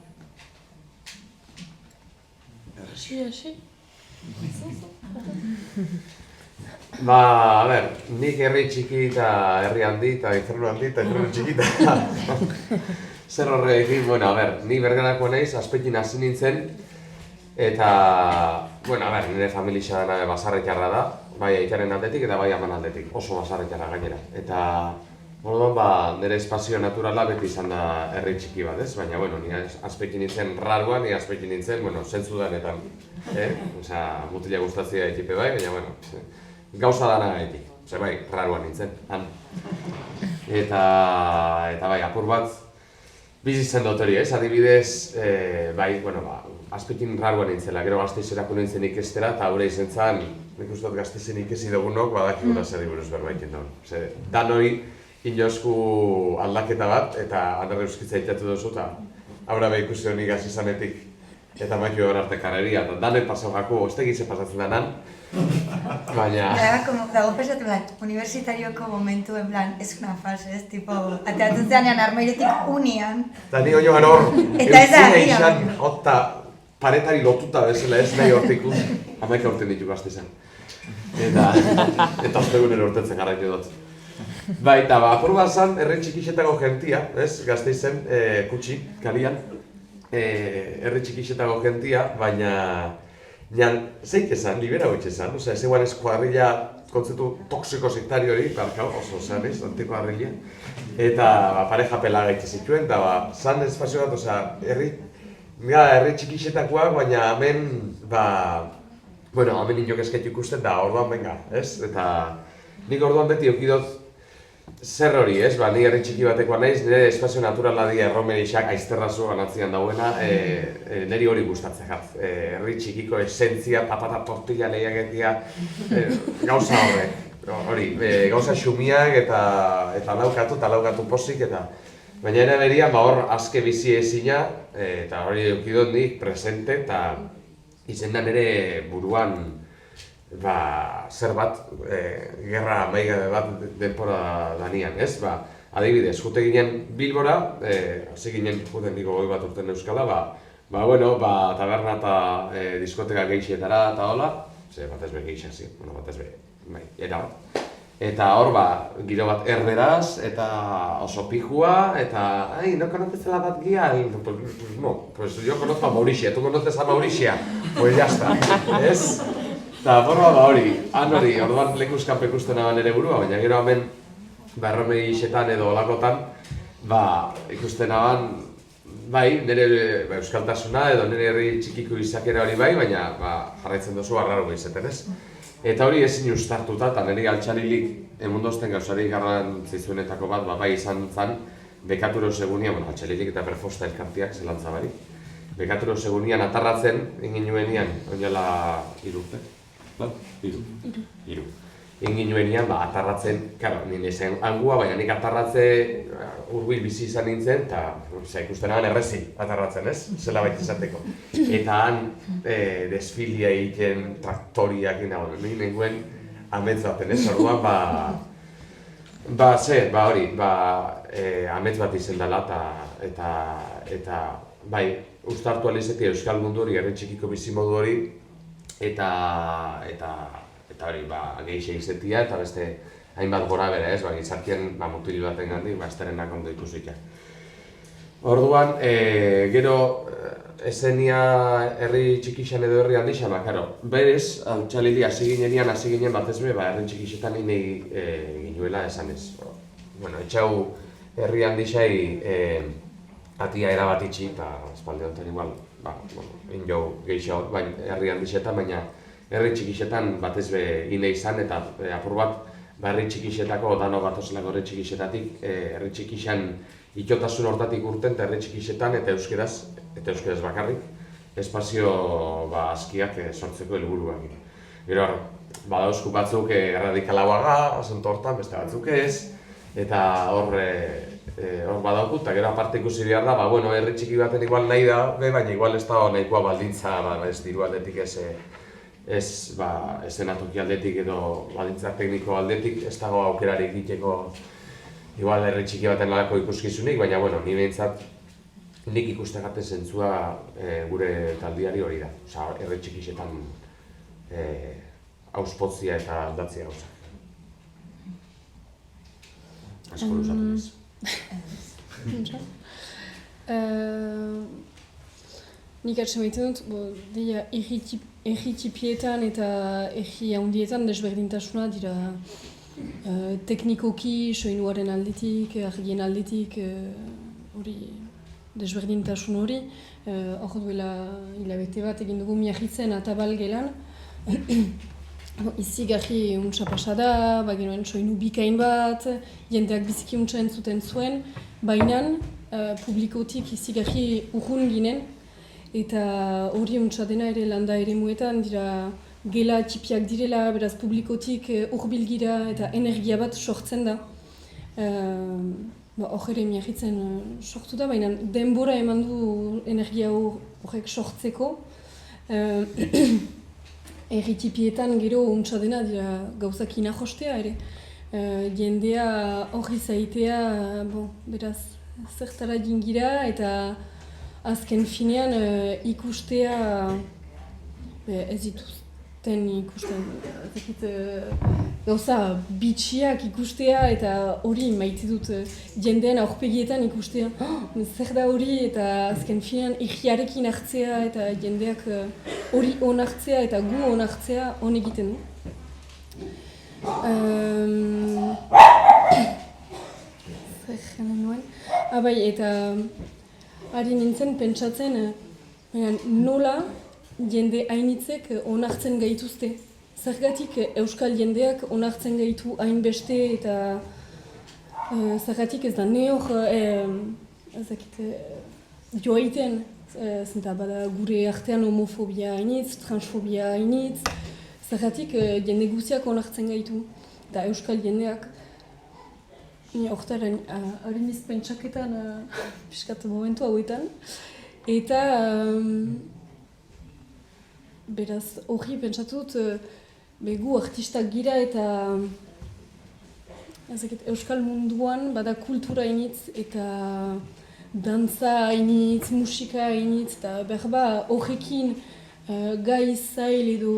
A: Asi.
C: A ber, nik herri txiki eta herri handi eta infernu handi eta infernu txiki eta zer horrekin, a ber, ni Bergarako naiz, Azpekin hasi nintzen eta, nire familia dena basarretarra da, bai aitaren aldetik eta bai aman aldetik, oso basarretarra gainera. Eta, nire espazio naturala beti izan da herri txiki bat, ez? Baina, ni Azpekin nintzen raruan, ni Azpekin nintzen, zentzudanetan. Osea, mutila gustatzea etipe bai, baina, gauza dana gaitik. Osea, bai, raruan nintzen, han. Eta bai, apur bat, bizi zen dut hori, ez? Adibidez, Azpekin raruan nintzela, gero Gasteizerako nintzen ikestera, eta haure izan zen, nik uste dut Gasteizen ikesi dugunok, badakigura zer buruz berbaitin daun. Dan hori, inozku aldaketa bat, eta Anderre Euskitza itatu duzu, eta haura beha ikusi honik hasi zanetik, eta maikio hor arte karreria, eta danen pasau jaku, ez tegize pasatzen denan, baina...
E: Dago pesatu universitarioko momentu, en plan, ez una fase, ez, tipo, ateatzen zeanean armairetik unian.
C: Eta ni oioan hor, eutzina izan, hota paretari lotuta bezala ez nahi hortik uz, amaika urten ditu Gasteizen. Eta ostegunero urtetzen garaitu dut. Bai, eta apur bat zan, herri txikixetako gentia, ez, Gasteizen, kutsi, kalian, herri txikixetako gentia, baina zeik esan, libera hotxe esan, osea, ez eguan ez kuadrilla kontzeptu toksiko sektario hori, oso zan ez, antiko kuadrilla, eta pareja pela gaitxe zituen, eta zan espazio bat, osea, herri txikixetakoak, baina hemen, hemen inok eskaitu ikusten, da orduan benga, ez, eta nik orduan beti eukidot, zer hori, ez? Ba, ni herri txiki batekoa naiz, nire espazio naturala dira erromerixak aizterrazu anatzean dauena, niri hori gustatzen jat. Herri txikiko esentzia, patata tortilla lehiaketia, gauza horrek. Hori, gauza xumiak eta laukatu posik, eta baina ere berian, hor azke bizi ezina, eta hori eukidot nik presente, eta izendan ere buruan zer bat, gerra maigabe bat denpora danian, ez? Adibidez, jute ginen Bilbora, hasi ginen juten diko goi bat urten euskala, taberna eta diskoteka geixietara eta hola, batez be geixasi, batez be, era bat. Eta hor, giro bat erderaz, eta oso pijua, eta, ¿no conoces a la Bat Guía? No, pues yo conozco a Mauricia, ¿tú conoces a Mauricia? Pues ya está, ez? Eta hori, orduan lekuzkan pekusten aban ere burua, baina gero hemen erromei xetan edo olakotan, ikusten aban, nire euskaltasuna edo nire herri txikiko izakera hori baina jarraitzen duzu arraro izaten, ez? Eta hori ezin ustartuta, eta nire altxarilik emundozten gauzari garrantzizuenetako bat, bai izan zen, Bekaturo segunian, altxarilik eta perfosta elkartiak zelantza barik. Bekaturo segunian atarratzen, egin nuenian, oinala 3 urte. Hiru. Egin nuenian, atarratzen, nire zen angua, baina nik atarratze hurbil bizi izan nintzen, eta ikusten aban errezi atarratzen, ez? Zela baita izateko. Eta han desfilia egiten, traktoriak inago, nengoen amets baten, ez? Orduan, hori, amets bat izen dela, eta ustartu alizetik euskal mundu hori, herri txikiko bizimodu hori, eta hori, gehixe izetia, eta beste hainbat gora bera, ez, gizartien mutil baten gandik, esterenak ondo ikusika. Orduan, gero, esenia herri txikixan edo herri handixan, berez, altxalili hasi ginen batez be, herri txikixetan inei ginuela esan ez. Etxau herri handixai atia erabat itxi, eta espalde honetan igual, injau gehiago, herri handixetan, baina herri txikixetan batez be ine izan, eta apur bat herri txikixetako, dano batozelako herri txikixetatik, herri txikixan ikotasun hortatik urten, eta herri txikixetan, eta euskeraz bakarrik, espazio askiak sortzeko helburuak. Gero, badauzku batzuk erradikalagoaga, asunto hortan, beste batzuk ez, eta hor badaukut, eta gero aparte ikusi behar da, herri txiki baten igual nahi da, baina igual ez da nahikoa baldintza, ez diru aldetik eszenatoki aldetik edo baldintza tekniko aldetik, ez dago aukerarik egiteko igual herri txiki baten nolako ikuskizunik, baina ni behintzat nik ikustegaten zentzua gure taldiari hori da. Herri txikixetan auspotzia eta aldatzia gauzak. Asko luzatu naiz.
A: Nik atxamaiten dut, erri txipietan eta erri handietan desberdintasuna dira teknikoki, soinuaren aldetik, argien aldetik, hori desberdintasun hori. Hor duela hilabete bat egin dugu Miarritzen Atabal gelan. Izigarri untsa pasada, bagenoen soinu bikain bat, jendeak biziki untsa entzuten zuen, baina publikotik izigarri urrun ginen, eta hori untsa dena ere landa ere muetan dira gela txipiak direla, beraz publikotik hurbil gira eta energia bat sortzen da. Hor ere Miarritzen sortu da, baina denbora eman du energia horrek sortzeko. Erri tipietan gero untsa dena dira gauzak inahostea ere. Jendea hori zaitea, beraz, zertara jingira eta azken finean ikustea ez dituzten ikusten. Gauza bitxiak ikustea eta hori maite dut jendean aurpegietan ikustea. Zer da hori eta azken finean irriarekin hartzea eta jendeak hori onartzea eta gu onartzea hon egiten du. Zer jenen nuen? Eta ari nintzen pentsatzen nola jende hainitzek onartzen gaituzte. Zergatik euskal jendeak onartzen gaitu hainbeste eta Zergatik ez da ne hor, joaiten, zenta bada gure artean homofobia hainitz, transfobia hainitz, zergatik jende guziak onartzen gaitu, eta euskal jendeak. Hortaren, hori niz pentsaketan, piskat momentu hauetan, eta beraz hori pentsatut, gu artistak gira eta euskal munduan bada kultura hainitz eta dantza hainitz, musika hainitz, eta berba horrekin gai zail edo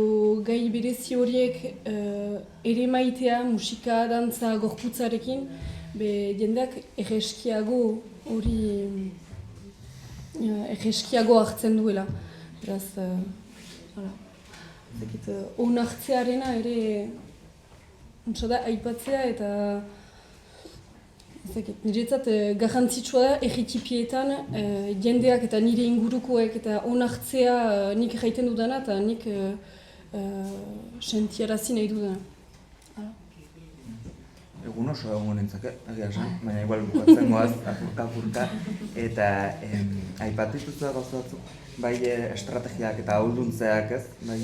A: gai berezi horiek ere maitea, musika, dantza, gorputzarekin, jendeak erreskiago hori erreskiago hartzen duela. Beraz, onartzearena ere untsa da aipatzea eta niretzat garrantzitsua da erritipietan jendeak eta nire ingurukoek eta onartzea nik jaiten dudana eta nik sentiarazi nahi dudana.
B: Egun oso egon nintzake, egia esan, baina igual bukatzen goaz, apurka, eta aipatu dituzu da gauza batzuk, bai estrategiak eta ahulduntzeak ez, bai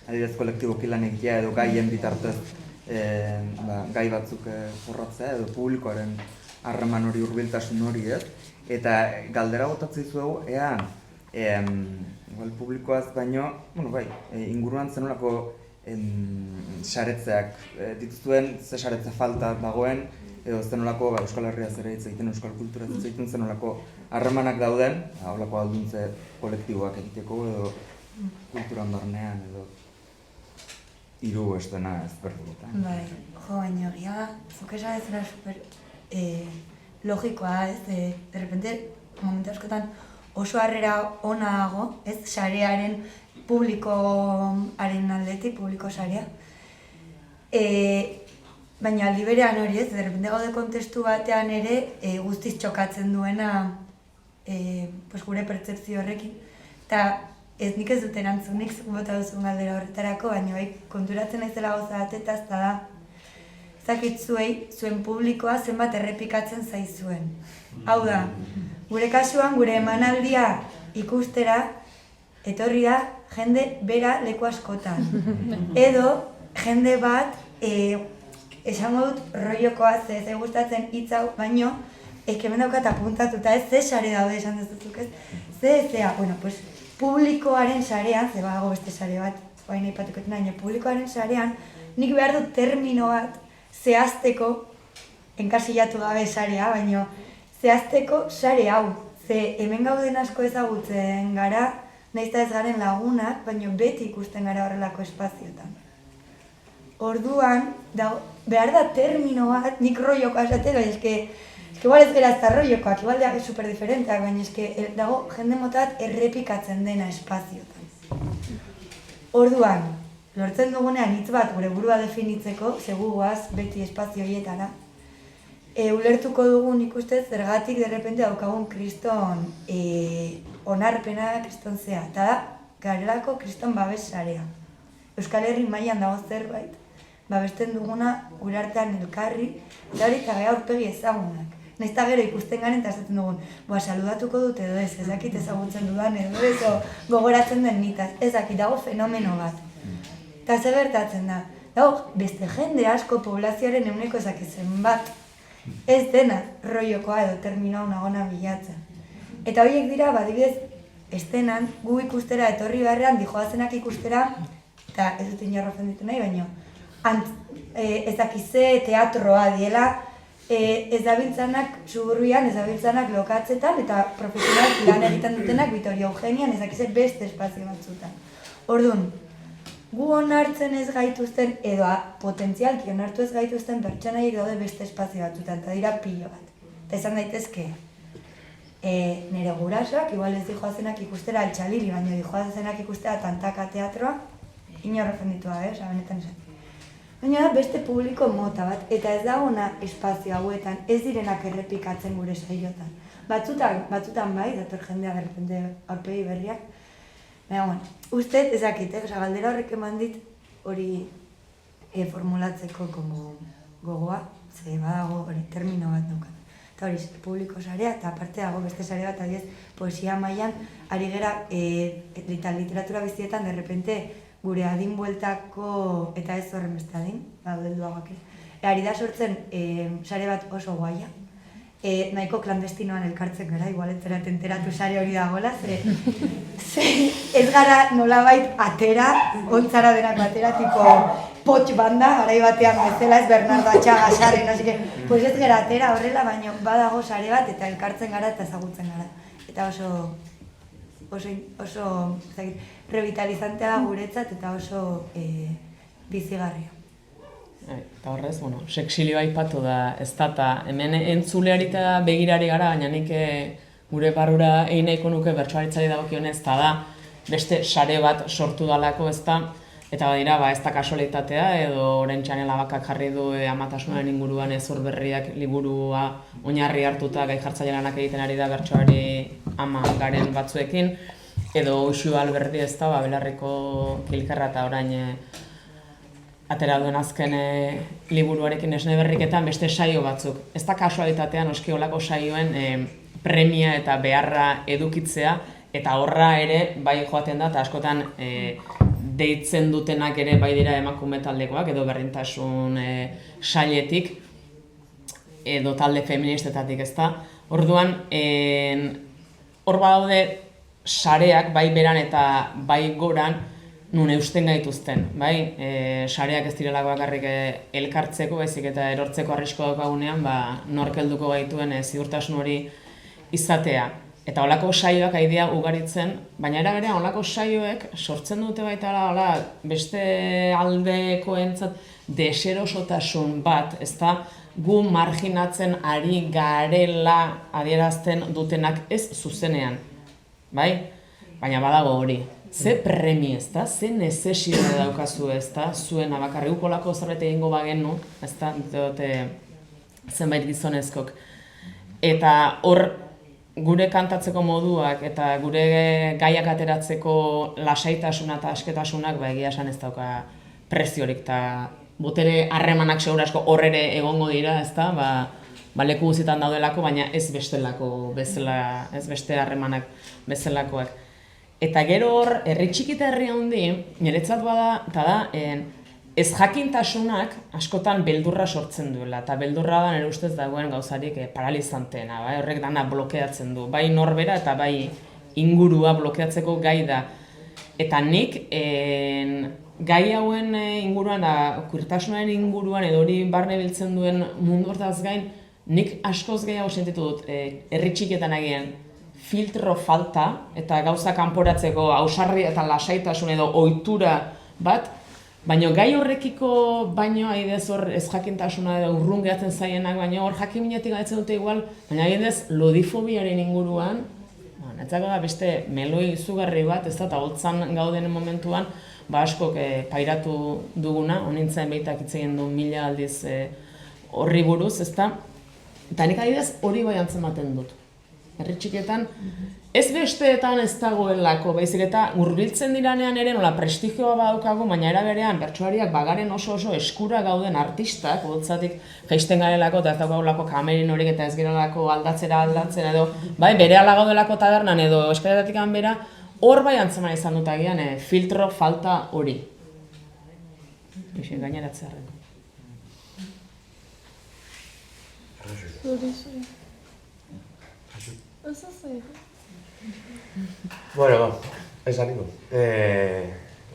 B: adibidez kolektiboki lan egitea edo gaien bitartez gai batzuk jorratzea edo publikoaren harreman hori hurbiltasun hori ez, eta galdera botatzen dizuegu, ea igual publikoaz baino, inguruan zenolako saretzeak dituzuen, ze saretze falta dagoen, edo zenolako Euskal Herriaz ere hitz egiten, Euskal Kulturaz hitz egiten zenolako harremanak dauden, holako alduntze kolektiboak egiteko edo kulturan barnean edo hiru estena ezberdinetan.
E: Bai, baina egia, zuk esan ez zera super logikoa, ez, de repente, momentu askotan oso harrera ona dago, ez, sarearen publikoaren aldetik, publiko sarea. Baina aldi berean hori ez, de repente gaude kontestu batean ere guztiz txokatzen duena gure pertzepzio horrekin. Eta ez nik ez dut erantzunik bota duzun galdera horretarako, baina konturatzen naizela gauza batetaz eta da zakitzuei zuen publikoa zenbat errepikatzen zaizuen. Hau da, gure kasuan gure emanaldia ikustera etorri da jende bera leku askotan. Edo jende bat, esango dut rollokoa ze gustatzen hitz hau, baino hemen daukat apuntatuta ez ze sare daude esan dezuzuk ez. Zea, publikoaren sarean, ze badago beste sare bat, baina ipatuketan baina publikoaren sarean, nik behar dut termino bat zehazteko, enkasilatu gabe sarea, baino zehazteko sare hau. Ze hemen gauden asko ezagutzen gara, nahiz ez garen lagunak, baina beti ikusten gara horrelako espazioetan. Orduan, behar da termino bat, nik rollokoa esatero, igual ez gara ez da rollokoak, igual da superdiferenteak, baina dago jende motat errepikatzen dena espazioetan. Orduan, lortzen dugunean hitz bat gure burua definitzeko, seguruaz beti espazio horietara, ulertuko dugun ikustez zergatik derrepente daukagun kriston onarpena kriston zea, eta da garelako kriston babes sarea. Euskal Herri mailan dago zerbait, babesten duguna gure artean elkarri, eta hori kagea aurpegi ezagunak. Nahiz eta gero ikusten garen eta esaten dugun, saludatuko dut edo ez dakit ezagutzen dudan edo ez gogoratzen den nitaz, ez dakit dago fenomeno bat. Eta ze gertatzen da, dago beste jende asko poblazioaren ehuneko ezakitzen bat, ez dena rollokoa edo termino nagona bilatzen. Eta horiek dira, badibidez, estenan gu ikustera etorri beharrean dijoazenak ikustera, eta ez dut inorra ofenditu nahi, baino, ezakize teatroa diela, ez dabiltzanak suburbian, ez dabiltzanak lokatzetan, eta profesionalak lan egiten dutenak Vitoria Eugenian ezakize beste espazio batzutan. Orduan, gu onartzen ez gaituzten, edo potentzialki onartu ez gaituzten pertsonaiek daude beste espazio batzutan, eta dira pilo bat. Eta esan daitezke, nire gurasoak, igual ez dijoazenak ikustera altxaliri, baina dijoazenak ikustera tantaka teatroa, inorra ofenditua, benetan esan. Baina da beste publiko mota bat, eta ez dagoena espazio hauetan, ez direnak errepikatzen gure saiotan. Batzutan bai, dator jendea berrepende aurpegi berriak. Baina, ustez ezakit, galdera horrek eman dit hori formulatzeko gogoa, ze badago termino bat daukat. Eta hori, publiko sarea, eta aparte dago beste sare bat, adiez, poesia mailan ari gera, eta literatura bizietan, derrepente, gure adin bueltako, eta ez horren beste adin, daudelduagoak ez. Ari da sortzen, sare bat oso guaia, nahiko klandestinoan elkartzen gara, igual ez enteratu sare hori dagoela, ze ez gara nolabait atera, ontzara denako atera, tipo potx banda, garai batean bezala, ez Bernardo Atxaga sarri, no sike, pues ez gara atera horrela, baina badago sare bat eta elkartzen gara eta ezagutzen gara. Eta oso revitalizantea da guretzat eta oso bizigarria.
D: Eta horrez, sexilioa aipatu da, ez da, eta hemen entzuleari eta begirari gara, baina nik gure barrura egin nahiko nuke bertsolaritzari dagokionez, eta da, beste sare bat sortu dalako, ez da, eta badira, ez da kasualitatea, edo orain Txane Labakak jarri du amatasunaren inguruan Ezur Berriak liburua oinarri hartuta gai jartzaile lanak egiten ari da bertsoari ama garen batzuekin, edo Uxu Alberdi, ez da, Belarriko Kilkerra eta orain atera duen azken liburuarekin Esne Berriketan beste saio batzuk. Ez da kasualitatea noski olako saioen premia eta beharra edukitzea, eta horra ere bai joaten da, eta askotan deitzen dutenak ere bai dira emakume taldekoak, edo berdintasun sailetik, edo talde feministetatik, ezta. Orduan, hor badaude sareak bai beran eta bai goran, nun eusten gaituzten, bai? Sareak ez direlako bakarrik elkartzeko, baizik eta erortzeko arrisko daukagunean, nork helduko gaituen ziurtasun hori izatea. Eta holako saioak aidea ugaritzen, baina era berean holako saioek sortzen dute baita beste aldekoentzat deserosotasun bat, ezta gu marginatzen ari garela adierazten dutenak ez zuzenean, bai? Baina badago hori. Ze premi, ezta? Ze necesidade daukazu, ezta? Zuen abakarri ukolako zerbait egingo bagenu, ezta? Zenbait gizonezkok. Eta hor gure kantatzeko moduak eta gure gaiak ateratzeko lasaitasuna eta asketasunak egia esan ez dauka preziorik, eta botere harremanak segura asko hor ere egongo dira, ezta? Leku guztietan daudelako, baina ez bestelako bezala, ez beste harremanak bezalakoak. Eta gero hor, herri txiki eta herri handi, niretzat bada, eta da, ez jakintasunak askotan beldurra sortzen duela, eta beldurra da nire ustez dagoen gauzarik paralizanteena, horrek dana blokeatzen du, bai norbera eta bai ingurua blokeatzeko gai da. Eta nik gai hauen inguruan, queertasunaren inguruan, edo hori barne biltzen duen mundu hortaz gain, nik askoz gehiago sentitu dut herri txikietan agian filtro falta eta gauza kanporatzeko ausarri eta lasaitasun edo ohitura bat, baina gai horrekiko baino adibidez hor ez jakintasuna edo urrun gehatzen zaienak, baina hor jakiminetik gaitzen dute igual, baina adibidez lodifobiaren inguruan, netzako da beste meloi izugarri bat, ez da, eta holtzan gauden momentuan, askok pairatu duguna, honintzen behitak hitz egin du 1000 aldiz horri buruz, ez da, eta nik adibidez hori bai antzematen dut. Herri txikietan, ez besteetan ez dagoelako, baizik eta hurbiltzen diranean ere nola prestigioa badaukagu, baina era berean bertsolariak bagaren oso eskura gauden artistak, hotzatik jaisten garelako eta ez daukagulako kamerin horiek eta ez geralako aldatzen edo, bai, bere ala gaudelako tabernan edo eskaletatik bera, hor bai antzeman izan dut agian filtro falta hori. Gaineratzearen.
C: Bueno, esan nigo.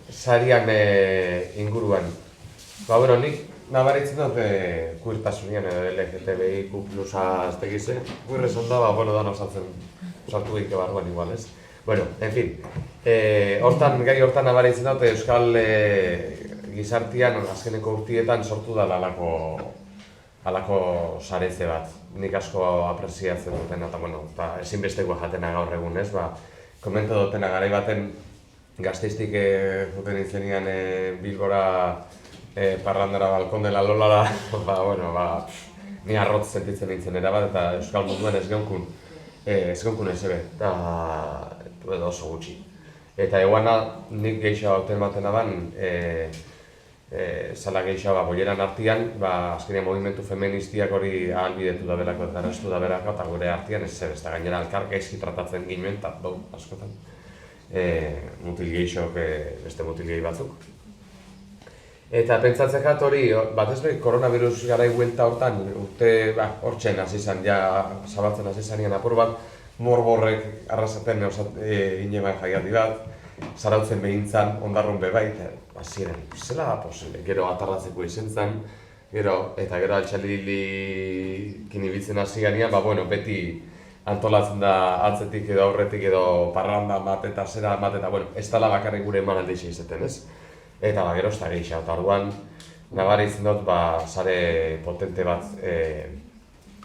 C: Sarian inguruan. Nik nabaritzen dut queertasunean edo LGTBIQ+ aztegize. Queer esan da, dana sartu dike barruan igual, ez? En fin, gai hortan nabaritzen dut euskal gizartian azkeneko urtietan sortu da halako saretze bat. Nik asko apreziatzen duten, eta ezinbestekoa jatena gaur egun, ez? Komento dutena garai baten Gasteiztik juten nintzenian Bilbora parrandara Balkon de la Lolara, ni arrotz sentitzen nintzen erabat, eta euskal munduan ez geunkun ezebe, eta oso gutxi. Eta eguana nik geixo hauten baten aban, zala gehiago boieran artean, azkenean movimentu feministiak hori ahalbidetu da belako eta erraztu da berako, eta gure artean ez zer, ez da gainera elkar gaizki tratatzen ginen, eta askotan, mutil gehiagoak beste mutil gehi batzuk. Eta pentsatzen jat hori, batez behin koronavirus garai buelta hortan, urte hortzen hasi izan, ja zabaltzen hasi izan apur bat, morborrek arrasaten ineban jaialdi bat, zarautzen behintzan, ondarrun bebai, eta ziren, zela da posible, gero atarratzeko izen zen, eta gero altxalilikin ibitzen hasi ganean, beti antolatzen da atzetik edo aurretik edo parranda bat eta zera bat eta, ez dala bakarrik gure emanaldi izaten, ez? Eta gero ez da gehiago, eta orduan nabaritzen dut, sare potente bat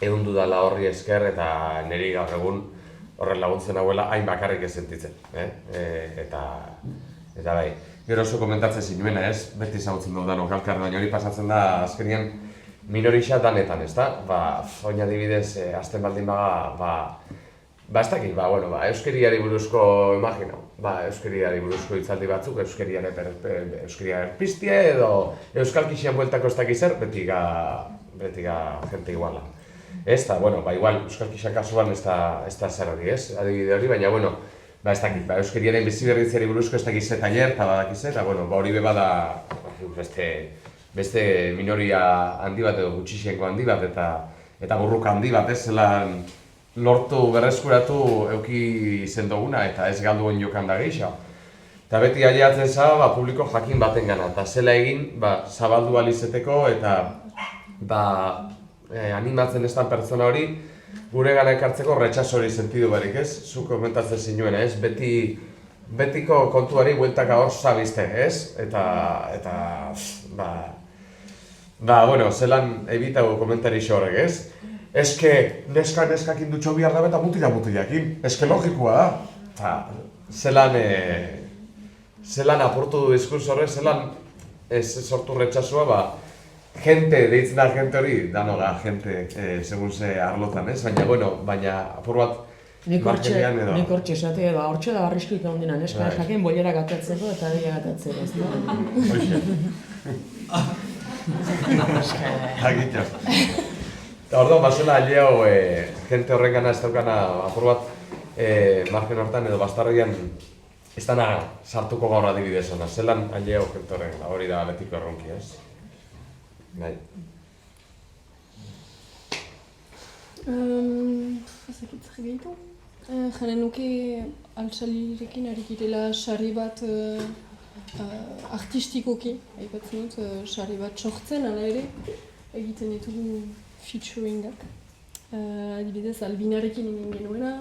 C: ehundu dala horri esker eta niri gaur egun horren laguntzen hauela hain bakarrik ez sentitzen, eta bai. Gero oso komentatzen zinuena, ez? Beti ezagutzen dudanok elkar, baina hori pasatzen da azkenean minorixa danetan, ez da? Oin adibidez, azten baldin ez dakit, euskeriari buruzko imagina, euskeriari buruzko hitzaldi batzuk, euskeriaren piztie edo euskalkixian bueltako ez dakiz zer, beti ga gente iguala. Ez da, igual, euskalkixan kasuan ez da zer hori, ez? Adibide hori, baina, ez dakit, euskeriaren biziberritzeari buruzko ez dakiz zer taller, eta badakiz zer, eta hori beba da beste minoria handi bat edo gutxixienko handi bat eta burruka handi bat, ez? Zelan lortu berreskuratu euki zendoguna eta ez galdu jokan da gehiago. Eta beti aileatzen za, publiko jakin baten gana, eta zela egin, zabaldu alizeteko eta animatzen ez dan pertsona hori gure gana ekartzeko retxaso hori sentidu barik, ez? Zuk komentatzen zinuena, ez? Betiko kontuari bueltaka hor zabizte, ez? Zelan ebitago komentari horrek, ez? Eske neskak indutxo bihar da eta mutilakin, eske logikoa da. Zelan apurtu du diskurs horrek, zelan ez sortu retxasua, gente, deitzen da gente hori, danoga gente, segun ze arlotan, ez? Baina apur bat
D: nik hortxe esate, hortxe da barrizko ikon dina, neska jakin boiera gatatzeko eta dira gatatzeko, ez da?
C: Agitxo. Eta orduan, zela aileo, gente horren gana ez daukana apur bat margen hortan edo bastarroian ez dana sartuko gaur adibidez ona. Zelan aileo gente horren, hori da aletiko erronki, ez? Bai.
A: Ezakitzer gehiago. Jaren nuke altxalirekin arikirela sari bat artistikoki, aipatzen dut, sari bat sortzen, ala ere, egiten ditugu featuringak. Adibidez, Albinarekin egin genuena,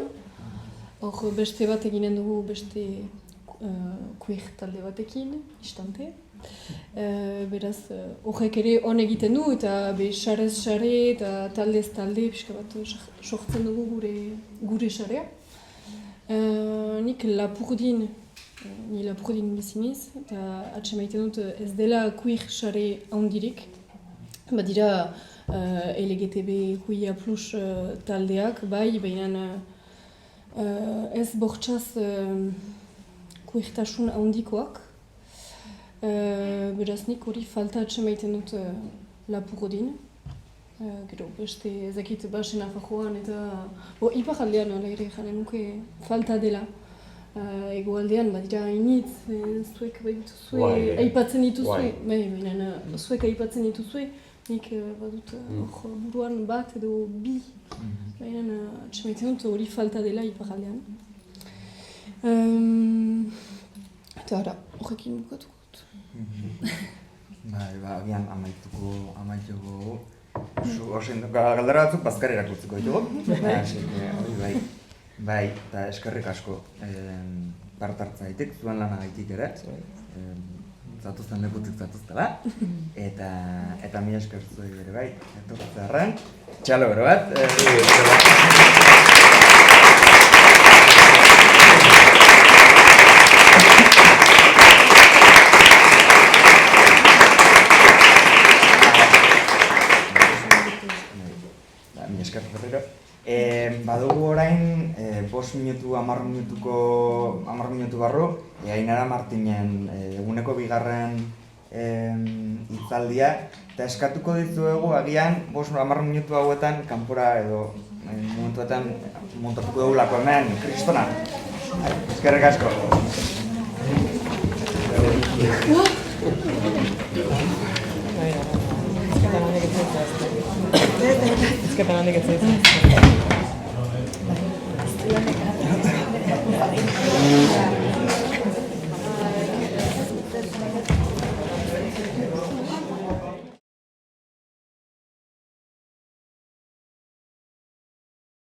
A: hor beste bat eginen dugu beste queer talde batekin, istante. Beraz, horrek ere hon egiten du eta sarez sare eta taldez talde pixka bat sortzen dugu gure sarea. Nik ni Lapurdin biziniz, eta atxemaiten dut ez dela queer sare handirik. Badira LGTBQIA+ taldeak, baina ez bortxaz queertasun handikoak. Beraz nik hori falta atxemaiten dut Lapurdin. Gero, beste ezakit basen afajoan eta iparaldean ala ere jaren nuke falta dela. Egoaldean badira hainitz, zuek aipatzen dituzue, baina zuek aipatzen dituzue, nik badut buruan bat edo bi, baina atxemaiten dut hori falta dela iparaldean. Eta ara, horrekin bukatuko dut.
B: Agian amaituko galdera batzuk bazkar erakurtzeko ditugu. Bai, eta eskerrik asko parte hartzaitik, zuen lana gaitik ere. Zatuzten lekutik zatuztela. Eta mi eskertzu ere bai, etortzearren. Txalo bero bat. Mi eskertzu berriro. Badugu orain 5 minutu, 10 minutu barru, Ainara Martinen eguneko bigarren hitzaldia, eta eskatuko dizuegu agian 5-10 minutu hauetan kanpora edo momentuetan montatuko dugulako hemen, kristona. Eskerrik asko.
D: Ez que tan handik ez